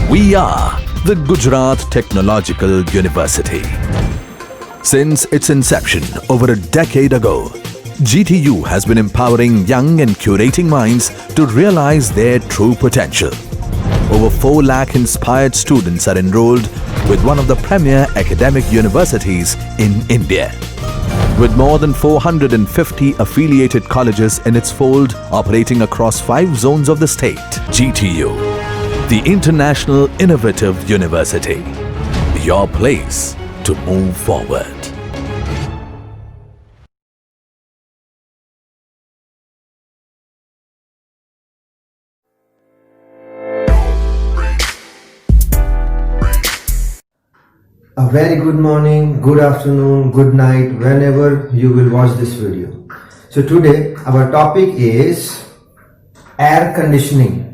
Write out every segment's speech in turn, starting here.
We are the Gujarat Technological University. Since its inception over a decade ago, GTU has been empowering young and curating minds to realize their true potential. Over 4 lakh inspired students are enrolled with one of the premier academic universities in India. With more than 450 affiliated colleges in its fold operating across 5 zones of the state, GTU, the International Innovative University, your place to move forward. A very good morning, good afternoon, good night, whenever you will watch this video. So today our topic is air conditioning.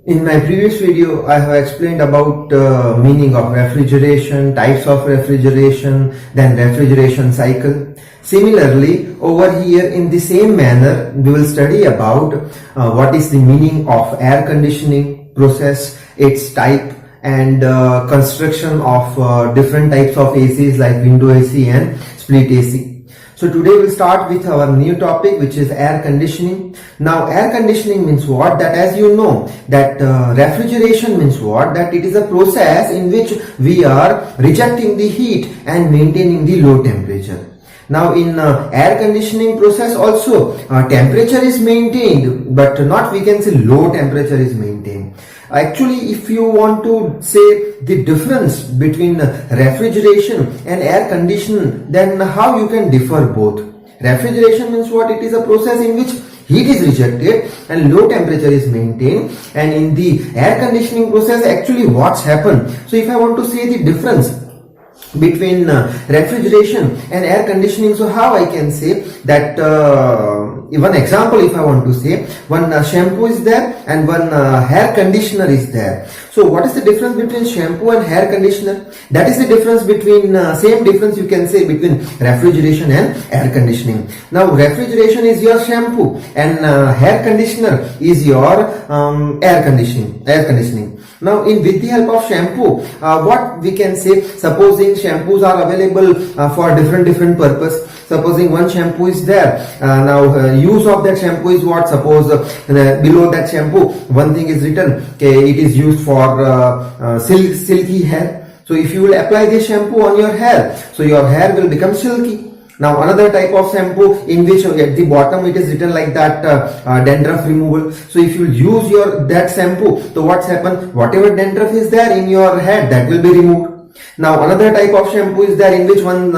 In my previous video I have explained about meaning of refrigeration, types of refrigeration, then refrigeration cycle. Similarly, over here in the same manner we will study about what is the meaning of air conditioning process, its type, and construction of different types of ACs like window AC and split AC. So today we'll start with our new topic, which is air conditioning. Now air conditioning means what? That as you know that refrigeration means what? That it is a process in which we are rejecting the heat and maintaining the low temperature. Now in air conditioning process also temperature is maintained, but not we can say low temperature is maintained. Actually, if you want to say the difference between refrigeration and air conditioning, then how you can differ both? Refrigeration means what? It is a process in which heat is rejected and low temperature is maintained, and in the air conditioning process actually what's happened. So if I want to say the difference between refrigeration and air conditioning, so how I can say that one example, if I want to say, one shampoo is there and one hair conditioner is there. So what is the difference between shampoo and hair conditioner? That is the difference between same difference you can say between refrigeration and air conditioning. Now refrigeration is your shampoo and hair conditioner is your air conditioning. Now with the help of shampoo, what we can say, supposing shampoos are available for different purpose. Supposing one shampoo is there, now use of that shampoo is what? Suppose below that shampoo one thing is written, okay, it is used for silky hair. So if you will apply this shampoo on your hair, so your hair will become silky. Now another type of shampoo in which at the bottom it is written like that dandruff removal. So if you use that shampoo, so what's happened? Whatever dandruff is there in your head, that will be removed. Now another type of shampoo is there in which one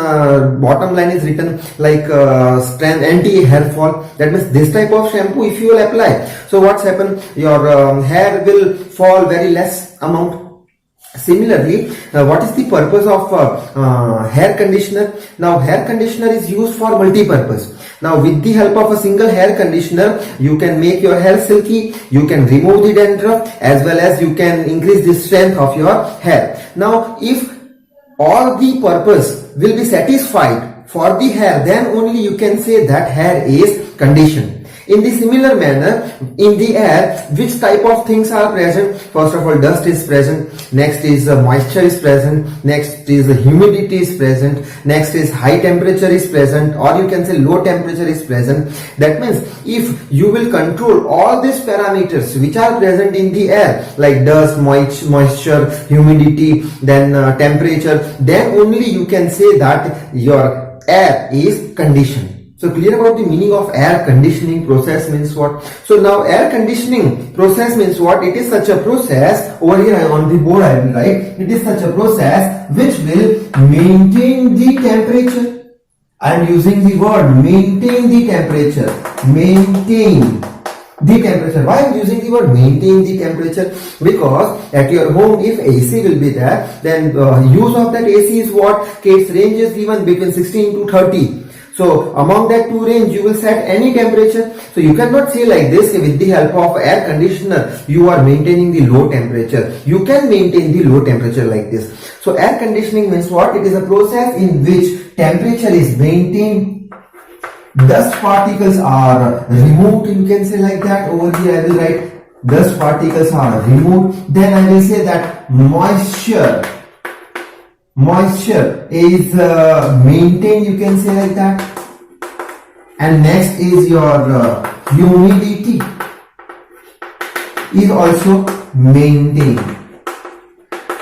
bottom line is written like anti-hair fall. That means this type of shampoo if you will apply, so what's happened? Your hair will fall very less amount. Similarly, what is the purpose of hair conditioner? Now hair conditioner is used for multi-purpose. Now with the help of a single hair conditioner, you can make your hair silky, you can remove the dandruff, as well as you can increase the strength of your hair. Now if all the purpose will be satisfied for the hair, then only you can say that hair is conditioned. In the similar manner, in the air, which type of things are present? First of all, dust is present, next is moisture is present, next is humidity is present, next is high temperature is present, or you can say low temperature is present. That means if you will control all these parameters which are present in the air, like dust, moisture, humidity, then temperature, then only you can say that your air is conditioned. So clear about the meaning of air conditioning process means what? So now air conditioning process means what? It is such a process, over here on the board I will write, it is such a process which will maintain the temperature. I am using the word maintain the temperature. Maintain the temperature. Why I am using the word maintain the temperature? Because at your home if AC will be there, then use of that AC is what? Okay, its range is given between 16 to 30. So among that two range you will set any temperature. So you cannot say like this, with the help of air conditioner you are maintaining the low temperature. You can maintain the low temperature like this. So air conditioning means what? It is a process in which temperature is maintained, dust particles are removed, you can say like that. Over here I will write dust particles are removed, then I will say that moisture is maintained, you can say like that. And next is your humidity is also maintained.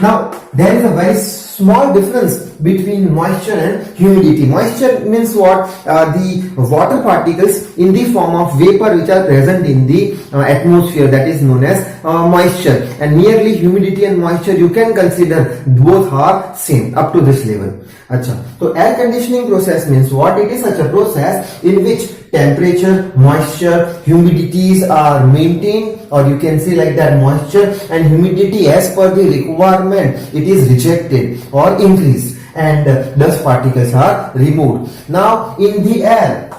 Now there is a very small difference between moisture and humidity. Moisture means what? The water particles in the form of vapor which are present in the atmosphere, that is known as moisture. And merely humidity and moisture, you can consider both are same up to this level. Acha. So air conditioning process means what? It is such a process in which temperature, moisture, humidities are maintained, or you can say like that, moisture and humidity as per the requirement, it is rejected or increased, and dust particles are removed. Now in the air,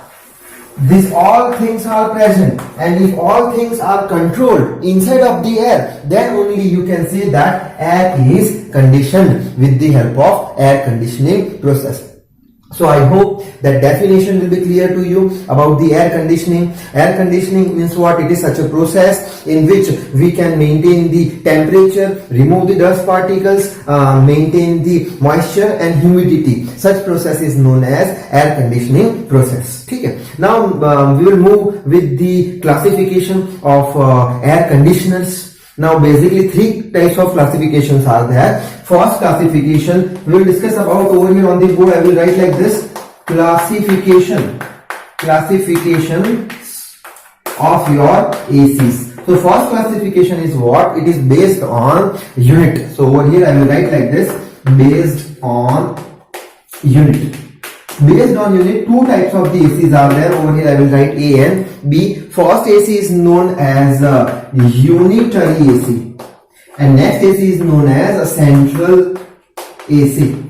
these all things are present, and if all things are controlled inside of the air, then only you can say that air is conditioned with the help of air conditioning process. So I hope that definition will be clear to you about the air conditioning. Air conditioning means what? It is such a process in which we can maintain the temperature, remove the dust particles, maintain the moisture and humidity. Such process is known as air conditioning process. Okay. Now we will move with the classification of air conditioners. Now basically three types of classifications are there. First classification we will discuss about over here on the board. I will write like this: classification of your ACs. So first classification is what? It is based on unit. So over here I will write like this: based on unit. Based on unit, two types of the ACs are there. Over here I will write A and B. First AC is known as unitary AC, and next AC is known as a central AC.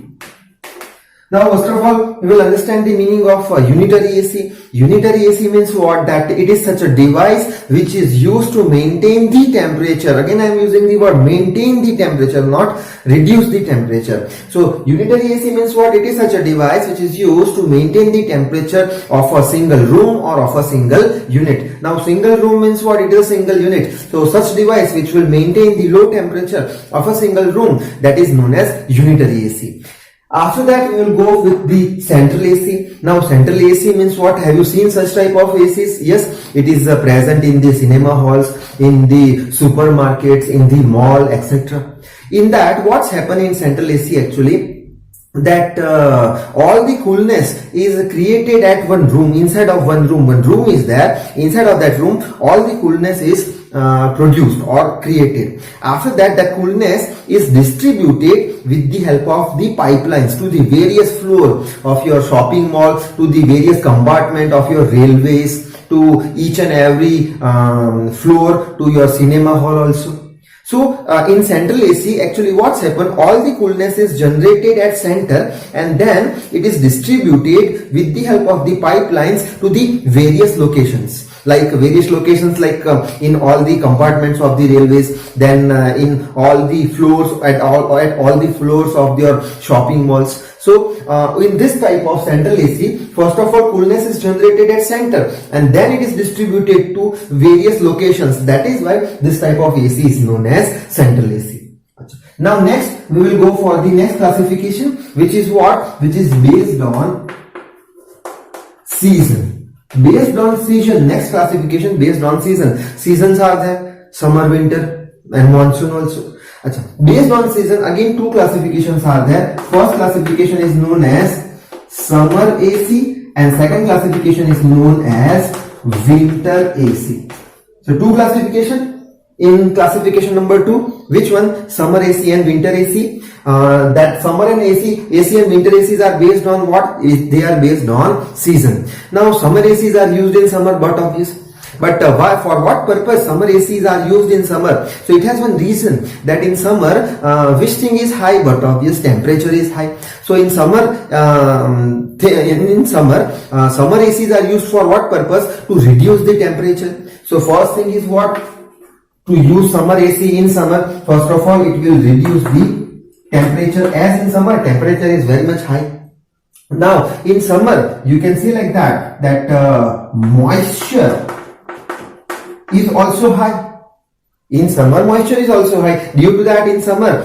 Now first of all, we will understand the meaning of unitary AC. Unitary AC means what? That it is such a device which is used to maintain the temperature. Again I am using the word maintain the temperature, not reduce the temperature. So unitary AC means what? It is such a device which is used to maintain the temperature of a single room or of a single unit. Now single room means what? It is a single unit. So such device which will maintain the low temperature of a single room, that is known as unitary AC. After that we will go with the central AC. Now central AC means what? Have you seen such type of ACs? Yes, it is present in the cinema halls, in the supermarkets, in the mall, etc. In that, what's happened in central AC actually, that all the coolness is created at one room, inside of one room. One room is there, inside of that room all the coolness is produced or created. After that, the coolness is distributed with the help of the pipelines to the various floor of your shopping mall, to the various compartment of your railways, to each and every floor, to your cinema hall also. So in central AC, actually what's happened, all the coolness is generated at center and then it is distributed with the help of the pipelines to the various locations. Like in all the compartments of the railways, then in all the floors, at all the floors of their shopping malls. So in this type of central AC, first of all coolness is generated at center and then it is distributed to various locations. That is why this type of AC is known as central AC. Now next we will go for the next classification, which is what? Which is based on season. Based on season, next classification based on season. Seasons are there: summer, winter and monsoon also. Based on season, again two classifications are there. First classification is known as summer AC and second classification is known as winter AC. So two classification. In classification number 2, which one? Summer AC and winter AC. That summer and AC and winter ACs are based on what? They are based on season. Now summer ACs are used in summer, but obvious. But why, for what purpose summer ACs are used in summer? So it has one reason, that in summer which thing is high? But obvious, temperature is high. So in summer summer ACs are used for what purpose? To reduce the temperature. So first thing is what? To use summer AC in summer, first of all it will reduce the temperature, as in summer temperature is very much high. Now in summer you can see like that moisture is also high. In summer, moisture is also high. Due to that, in summer,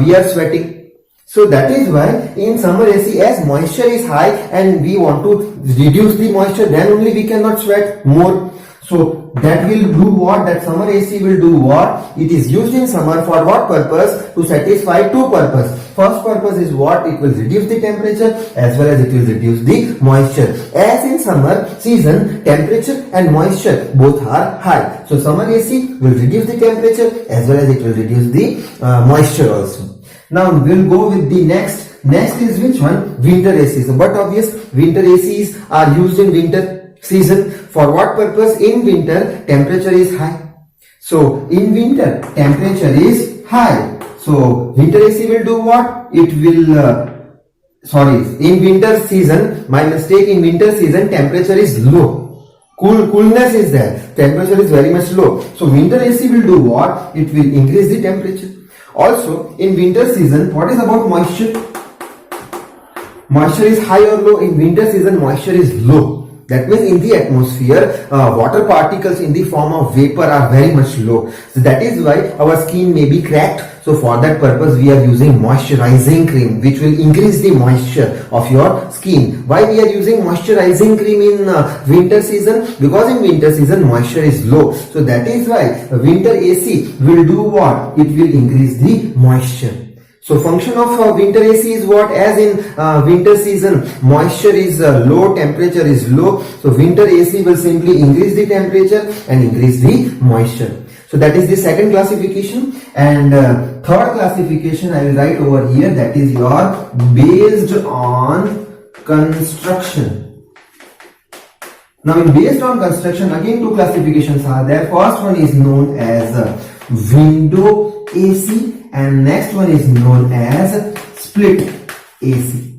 we are sweating. So that is why in summer AC, as moisture is high and we want to reduce the moisture, then only we cannot sweat more. So that will do what? That summer AC will do what? It is used in summer for what purpose? To satisfy two purposes. First purpose is what? It will reduce the temperature as well as it will reduce the moisture. As in summer season, temperature and moisture both are high. So summer AC will reduce the temperature as well as it will reduce the moisture also. Now we'll go with the next. Next is which one? Winter AC. So but obvious, winter ACs are used in winter season. For what purpose? In winter, temperature is high. So in winter, temperature is high. So winter AC will do what? It will, in winter season, my mistake, in winter season, temperature is low. Coolness is there. Temperature is very much low. So winter AC will do what? It will increase the temperature. Also, in winter season, what is about moisture? Moisture is high or low? In winter season, moisture is low. That means in the atmosphere, water particles in the form of vapor are very much low. So that is why our skin may be cracked. So for that purpose, we are using moisturizing cream, which will increase the moisture of your skin. Why we are using moisturizing cream in winter season? Because in winter season, moisture is low. So that is why winter AC will do what? It will increase the moisture. So function of winter AC is what? As in winter season, moisture is low, temperature is low. So winter AC will simply increase the temperature and increase the moisture. So that is the second classification. And third classification I will write over here, that is your based on construction. Now in based on construction, again two classifications are there. First one is known as window AC and next one is known as split AC.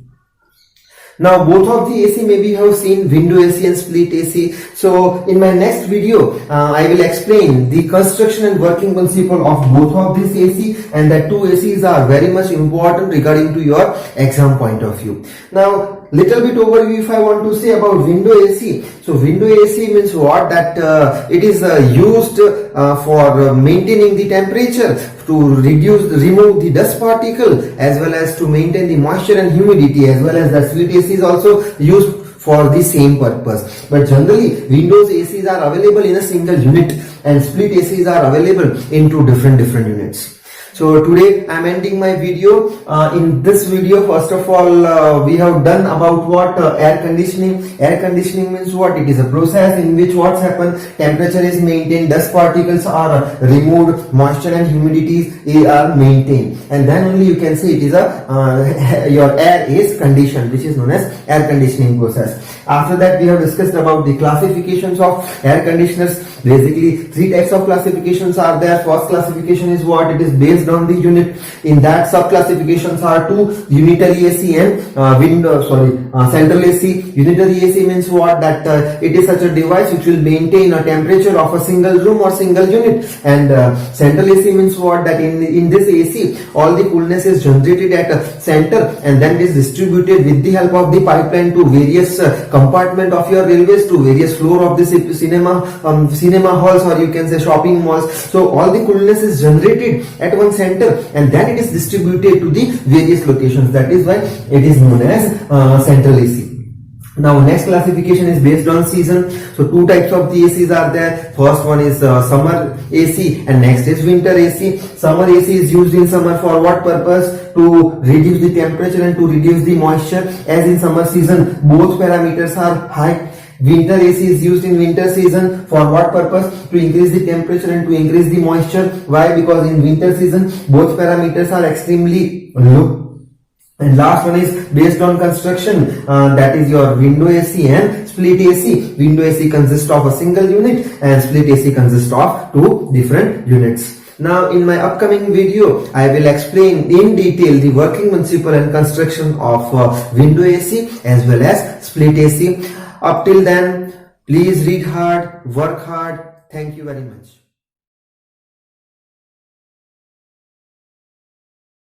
Now both of the AC maybe you have seen, window AC and split AC. So in my next video, I will explain the construction and working principle of both of these AC, and that two ACs are very much important regarding to your exam point of view. Now little bit overview if I want to say about window AC. So window AC means what? That it is used for maintaining the temperature, to remove the dust particle, as well as to maintain the moisture and humidity, as well as the split AC is also used for the same purpose. But generally windows ACs are available in a single unit and split ACs are available in two different units. So today I am ending my video. In this video, first of all, we have done about what? Air conditioning. Air conditioning means what? It is a process in which what's happened? Temperature is maintained, dust particles are removed, moisture and humidity are maintained, and then only you can say it is a your air is conditioned, which is known as air conditioning process. After that, we have discussed about the classifications of air conditioners. Basically, three types of classifications are there. First classification is what? It is based on the unit. In that, sub classifications are two: unitary AC and central AC. Unitary AC means what? That it is such a device which will maintain a temperature of a single room or single unit. And central AC means what? That in this AC, all the coolness is generated at a center and then it is distributed with the help of the pipeline to various compartment of your railways, to various floor of the cinema halls, or you can say shopping malls. So all the coolness is generated at one center and then it is distributed to the various locations. That is why it is known as central AC. Now next classification is based on season. So two types of the ACs are there. First one is summer AC and next is winter AC. Summer AC is used in summer for what purpose? To reduce the temperature and to reduce the moisture. As in summer season, both parameters are high. Winter AC is used in winter season for what purpose? To increase the temperature and to increase the moisture. Why? Because in winter season both parameters are extremely low. And last one is based on construction, that is your window AC and split AC. Window AC consists of a single unit and split AC consists of two different units. Now in my upcoming video, I will explain in detail the working principle and construction of window AC as well as split AC. Up till then, please read hard, work hard. Thank you very much.